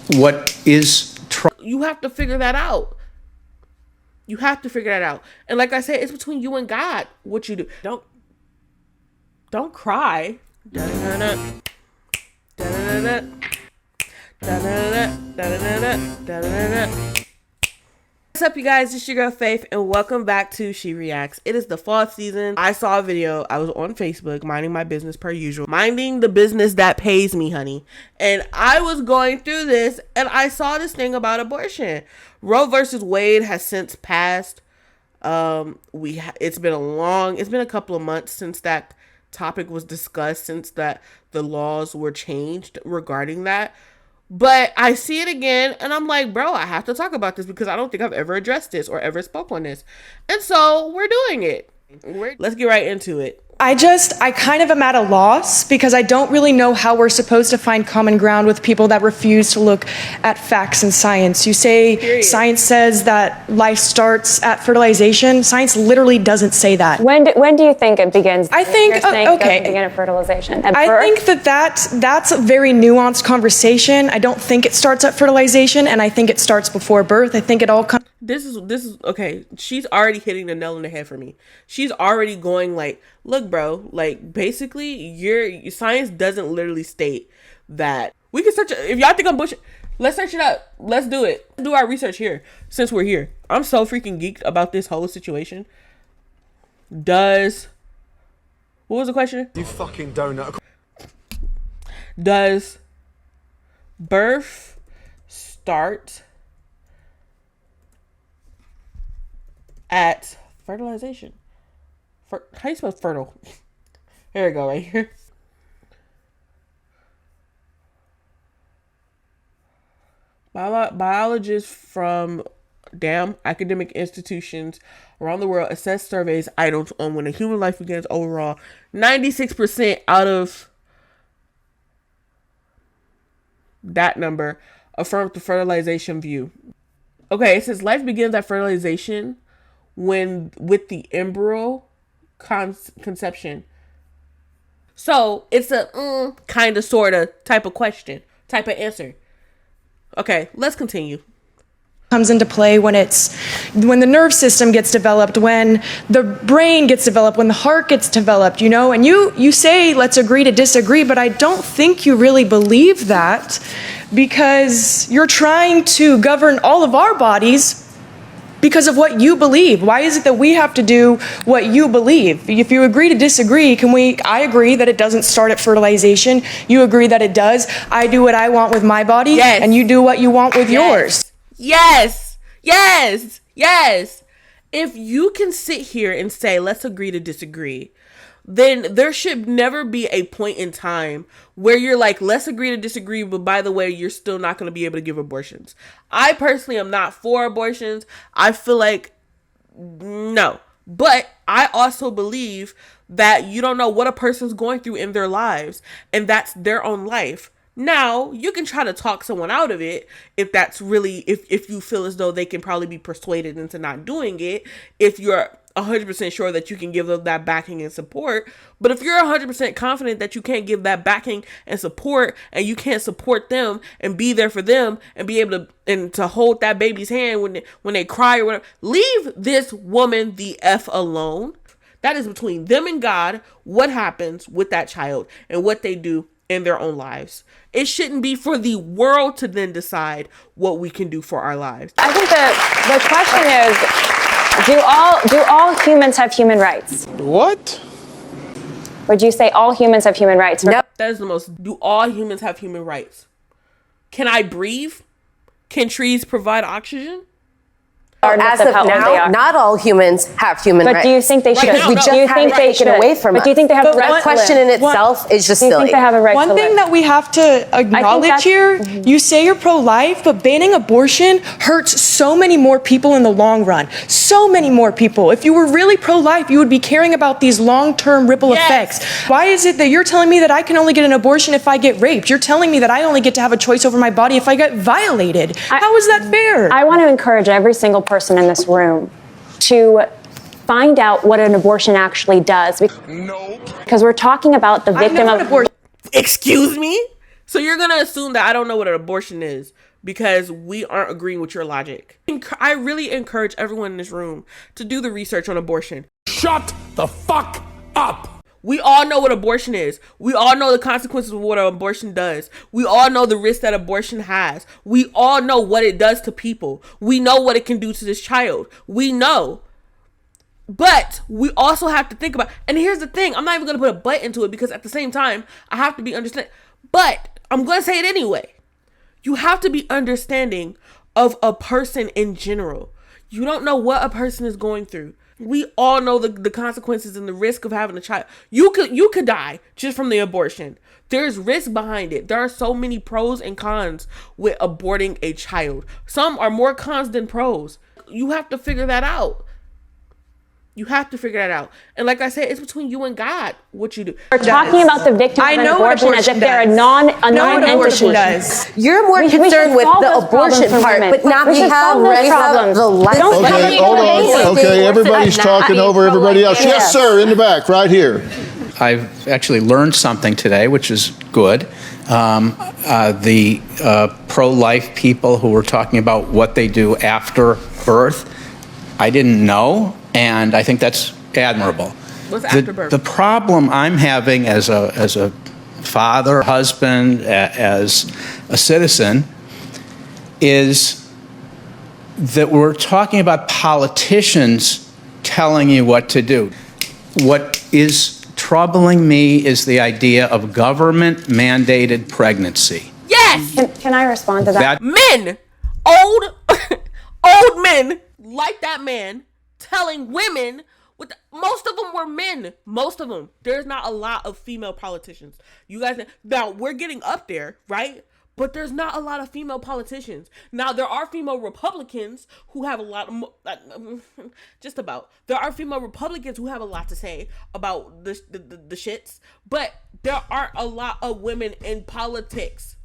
what is you have to figure that out. You have to figure that out. And like I said, it's between you and God what you do. Don't cry. Da-da-da-da. Da-da-da-da. Da-da-da-da. Da-da-da-da. Da-da-da-da. What's up, you guys? It's your girl Faith, and welcome back to She Reacts. It is the fall season. I saw a video. I was on Facebook minding my business per usual, minding the business that pays me, honey. And I was going through this, and I saw this thing about abortion. Roe versus Wade has since passed. It's been a couple of months since that topic was discussed, since that the laws were changed regarding that. But I see it again, and I'm like, bro, I have to talk about this because I don't think I've ever addressed this or ever spoke on this. And so we're doing it. Let's get right into it. I kind of am at a loss because I don't really know how we're supposed to find common ground with people that refuse to look at facts and science. You say Period. Science says that life starts at fertilization. Science literally doesn't say that. When do you think it begins? I think, okay. Begin at fertilization. At I birth? think that's a very nuanced conversation. I don't think it starts at fertilization, and I think it starts before birth. I think it all comes. This is okay. She's already hitting the nail on the head for me. She's already going like, look, bro, like basically your science doesn't literally state that. We can search it. If y'all think I'm bullshit, let's search it up. Let's do it. Let's do our research here since we're here. I'm so freaking geeked about this whole situation. What was the question? You fucking donut. Does birth start at fertilization? How you spell fertile? Here we go, right here. Biologists from academic institutions around the world assess surveys items on when a human life begins overall. 96% out of that number affirm the fertilization view. Okay, it says life begins at fertilization with the embryo conception. So it's a kind of sort of type of question, type of answer. Okay, let's continue. Comes into play when the nerve system gets developed, when the brain gets developed, when the heart gets developed, and you say let's agree to disagree, but I don't think you really believe that because you're trying to govern all of our bodies because of what you believe. Why is it that we have to do what you believe? If you agree to disagree, I agree that it doesn't start at fertilization. You agree that it does. I do what I want with my body, yes. And you do what you want with yours. Yes. Yes. Yes. If you can sit here and say, let's agree to disagree, then there should never be a point in time where you're like, let's agree to disagree, but by the way, you're still not going to be able to give abortions. I personally am not for abortions. I feel like, no. But I also believe that you don't know what a person's going through in their lives, and that's their own life. Now, you can try to talk someone out of it if that's really, if you feel as though they can probably be persuaded into not doing it, if you're 100% sure that you can give them that backing and support. But if you're 100% confident that you can't give that backing and support, and you can't support them and be there for them and be able to hold that baby's hand when they cry or whatever, leave this woman the F alone. That is between them and God, what happens with that child and what they do in their own lives. It shouldn't be for the world to then decide what we can do for our lives. I think the question is, do all humans have human rights? What? Would you say all humans have human rights? Nope. That is the most. Do all humans have human rights? Can I breathe? Can trees provide oxygen? As of now, not all humans have human rights. But do you think they should? We just have to take it away from us. But do you think they have a right? That question in itself is just silly. Do you think they have a right to live? One thing that we have to acknowledge here, you say you're pro-life, but banning abortion hurts so many more people in the long run. So many more people. If you were really pro-life, you would be caring about these long-term ripple effects. Why is it that you're telling me that I can only get an abortion if I get raped? You're telling me that I only get to have a choice over my body if I get violated. How is that fair? I want to encourage every single person in this room to find out what an abortion actually does. No. Because we're talking about the victim of abortion. Excuse me? So you're going to assume that I don't know what an abortion is because we aren't agreeing with your logic. I really encourage everyone in this room to do the research on abortion. Shut the fuck up. We all know what abortion is. We all know the consequences of what an abortion does. We all know the risk that abortion has. We all know what it does to people. We know what it can do to this child. We know. But we also have to think about, and here's the thing, I'm not even going to put a but into it because at the same time, I have to be understanding. But I'm going to say it anyway. You have to be understanding of a person in general. You don't know what a person is going through. We all know the consequences and the risk of having a child. You could die just from the abortion. There's risk behind it. There are so many pros and cons with aborting a child. Some are more cons than pros. You have to figure that out. You have to figure that out. And like I said, it's between you and God what you do. We're talking about the victim of an abortion as if they're a non-entity. You're more concerned with the abortion part, but not we have the life. Okay, hold on. Okay, everybody's talking over everybody else. Yes, sir, in the back, right here. I've actually learned something today, which is good. The pro-life people who were talking about what they do after birth, I didn't know. And I think that's admirable. What's after birth? The problem I'm having as a father, husband, as a citizen, is that we're talking about politicians telling you what to do. What is troubling me is the idea of government-mandated pregnancy. Yes! Can I respond to that? Men, old men like that man, telling women, most of them were men. Most of them. There's not a lot of female politicians. You guys, now we're getting up there, right? But there's not a lot of female politicians. Now there are female Republicans who have a lot of, there are female Republicans who have a lot to say about the shits, but there aren't a lot of women in politics.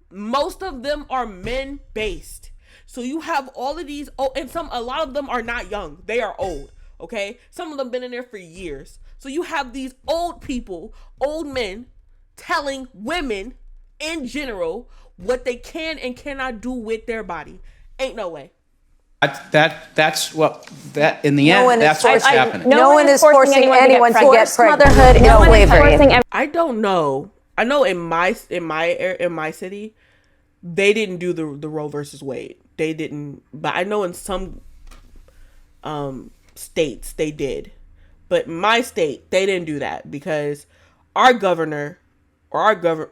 Most of them are men based. So you have all of these, and a lot of them are not young. They are old, okay? Some of them been in there for years. So you have these old people, old men, telling women in general what they can and cannot do with their body. Ain't no way. That's in the end, that's what's happening. No one is forcing anyone to get pregnant. Motherhood is slavery. I don't know. I know in my city, they didn't do the Roe versus Wade. They didn't, but I know in some states they did. But in my state, they didn't do that because our governor or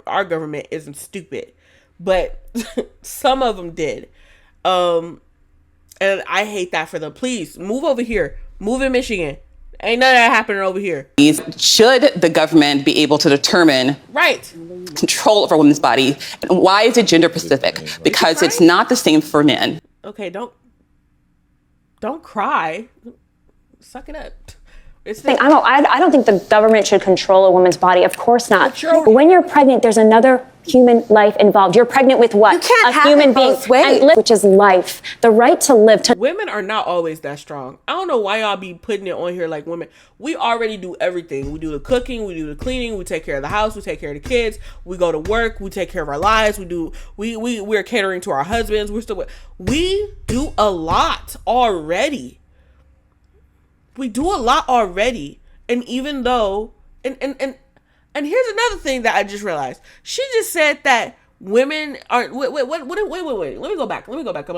our government isn't stupid. But some of them did. And I hate that for them. Please move over here. Move in Michigan. Ain't none of that happening over here. Should the government be able to determine control over a woman's body? And why is it gender specific? Because it's not the same for men. Okay, don't cry. Suck it up. I don't think the government should control a woman's body. Of course not. But when you're pregnant, there's another human life involved. You're pregnant with what? You can't a human being, which is life. The right to live. Women are not always that strong. I don't know why y'all be putting it on here like women. We already do everything. We do the cooking. We do the cleaning. We take care of the house. We take care of the kids. We go to work. We take care of our lives. We're catering to our husbands. We do a lot already. We do a lot already. And even though, and here's another thing that I just realized. She just said that women aren't, wait. Let me go back. Let me go back.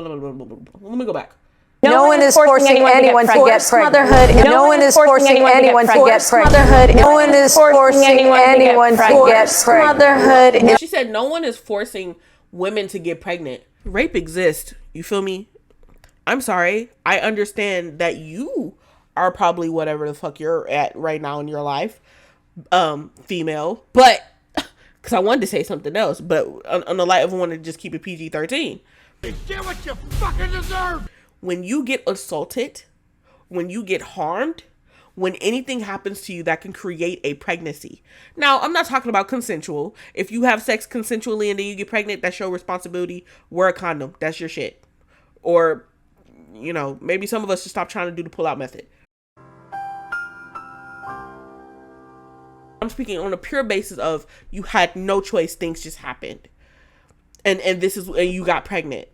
No one is forcing anyone to get pregnant. No one is forcing anyone to get pregnant. No one is forcing anyone to get pregnant. She said no one is forcing women to get pregnant. Rape exists. You feel me? I'm sorry. I understand that you are probably whatever the fuck you're at right now in your life, female, but because I wanted to say something else, but on the light of I want to just keep it PG-13. You get what you fucking deserve. When you get assaulted, when you get harmed, when anything happens to you that can create a pregnancy. Now, I'm not talking about consensual. If you have sex consensually and then you get pregnant, that's your responsibility. Wear a condom. That's your shit. Or, maybe some of us should stop trying to do the pull-out method. I'm speaking on a pure basis of you had no choice, things just happened. And you got pregnant.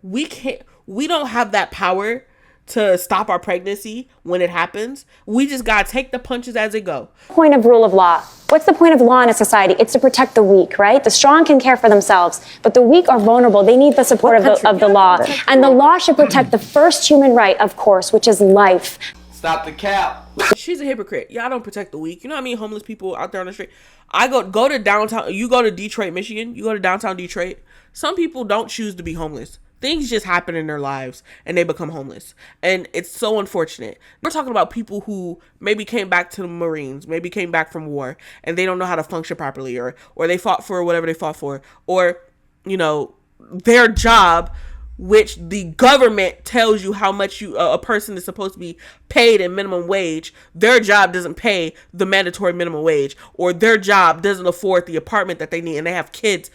We don't have that power to stop our pregnancy when it happens. We just gotta take the punches as they go. Point of rule of law. What's the point of law in a society? It's to protect the weak, right? The strong can care for themselves, but the weak are vulnerable. They need the support of the law. And the law should protect the first human right, of course, which is life. Stop the cap. She's a hypocrite. Y'all don't protect the weak. You know what I mean? Homeless people out there on the street. I go to downtown. You go to Detroit, Michigan. You go to downtown Detroit. Some people don't choose to be homeless. Things just happen in their lives and they become homeless. And it's so unfortunate. We're talking about people who maybe came back to the Marines, maybe came back from war, and they don't know how to function properly, or they fought for whatever they fought for, or, you know, their job, which the government tells you how much a person is supposed to be paid in minimum wage. Their job doesn't pay the mandatory minimum wage, or their job doesn't afford the apartment that they need, and they have kids.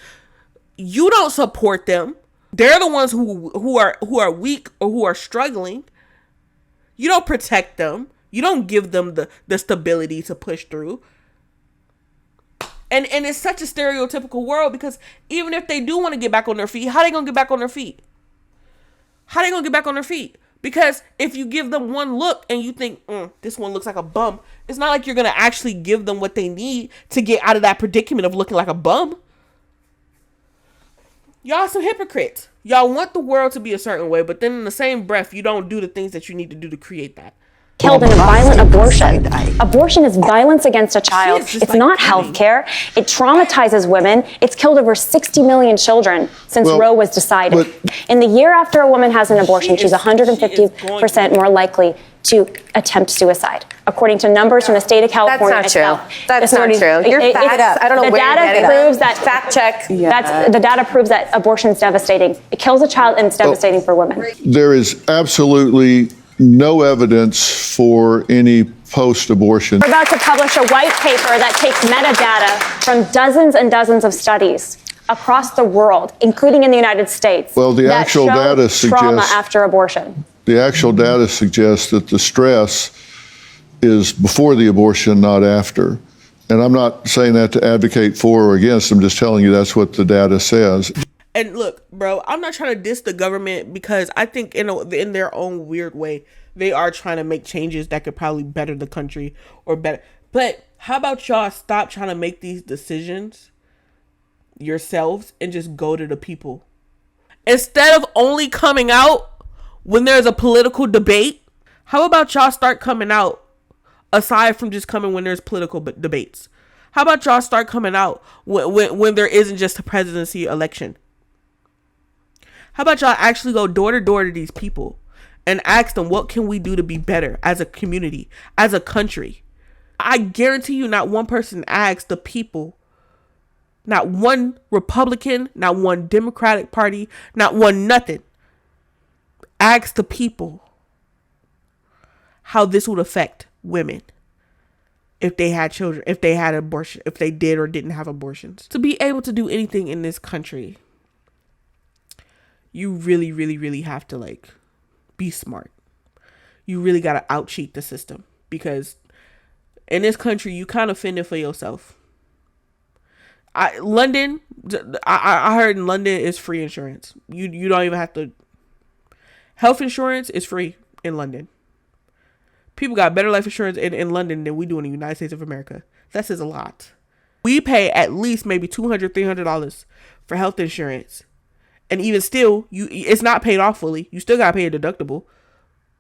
You don't support them. They're the ones who are weak or who are struggling. You don't protect them. You don't give them the stability to push through. And it's such a stereotypical world, because even if they do want to get back on their feet, how they gonna get back on their feet? How they gonna get back on their feet? Because if you give them one look and you think, this one looks like a bum, it's not like you're gonna actually give them what they need to get out of that predicament of looking like a bum. Y'all some hypocrites. Y'all want the world to be a certain way, but then in the same breath, you don't do the things that you need to do to create that. Killed in a violent abortion. Abortion is violence against a child. It's not health care. It traumatizes women. It's killed over 60 million children since Roe was decided. In the year after a woman has an abortion, she's 150% more likely to attempt suicide, according to numbers from the state of California. That's not true. That's not true. You're fact up. I don't know the where data you're proves that. Fact check. The data proves that abortion is devastating. It kills a child and it's devastating for women. There is absolutely no evidence for any post-abortion. We're about to publish a white paper that takes metadata from dozens and dozens of studies across the world, including in the United States. Well, the actual data suggests trauma after abortion. The actual data suggests that the stress is before the abortion, not after. And I'm not saying that to advocate for or against. I'm just telling you that's what the data says. And look, bro, I'm not trying to diss the government, because I think in their own weird way, they are trying to make changes that could probably better the country or better. But how about y'all stop trying to make these decisions yourselves and just go to the people? Instead of only coming out when there's a political debate, how about y'all start coming out aside from just coming when there's political debates? How about y'all start coming out when there isn't just a presidency election? How about y'all actually go door to door to these people and ask them, what can we do to be better as a community, as a country? I guarantee you not one person asked the people, not one Republican, not one Democratic Party, not one nothing. Ask the people how this would affect women if they had children, if they had abortion, if they did or didn't have abortions. To be able to do anything in this country, you really, really, really have to be smart. You really got to out-cheat the system, because in this country, you kind of fend it for yourself. I heard in London is free insurance. You don't even have to. Health insurance is free in London. People got better life insurance in London than we do in the United States of America. That says a lot. We pay at least maybe $200, $300 for health insurance. And even still, it's not paid off fully. You still got to pay a deductible.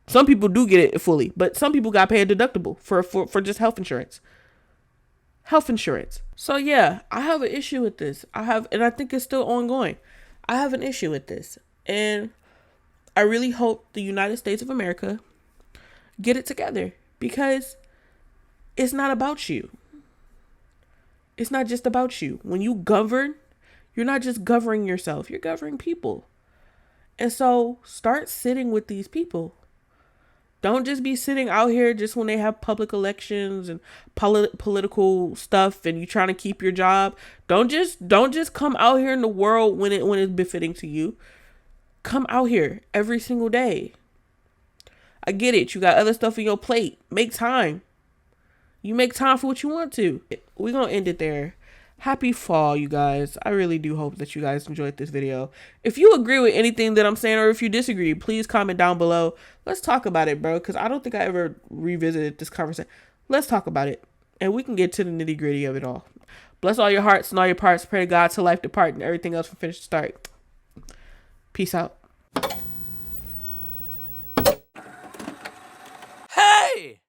Some people do get it fully, but some people got to pay a deductible for just health insurance. Health insurance. So yeah, I have an issue with this. And I think it's still ongoing. I have an issue with this. And I really hope the United States of America get it together, because it's not about you. It's not just about you. When you govern, you're not just governing yourself, you're governing people. And so start sitting with these people. Don't just be sitting out here just when they have public elections and political stuff and you trying to keep your job. Don't just come out here in the world when it's befitting to you. Come out here every single day. I get it. You got other stuff on your plate. Make time. You make time for what you want to. We're going to end it there. Happy fall, you guys. I really do hope that you guys enjoyed this video. If you agree with anything that I'm saying or if you disagree, please comment down below. Let's talk about it, bro, because I don't think I ever revisited this conversation. Let's talk about it, and we can get to the nitty-gritty of it all. Bless all your hearts and all your parts. Pray to God till life depart and everything else from finish to start. Peace out. Hey!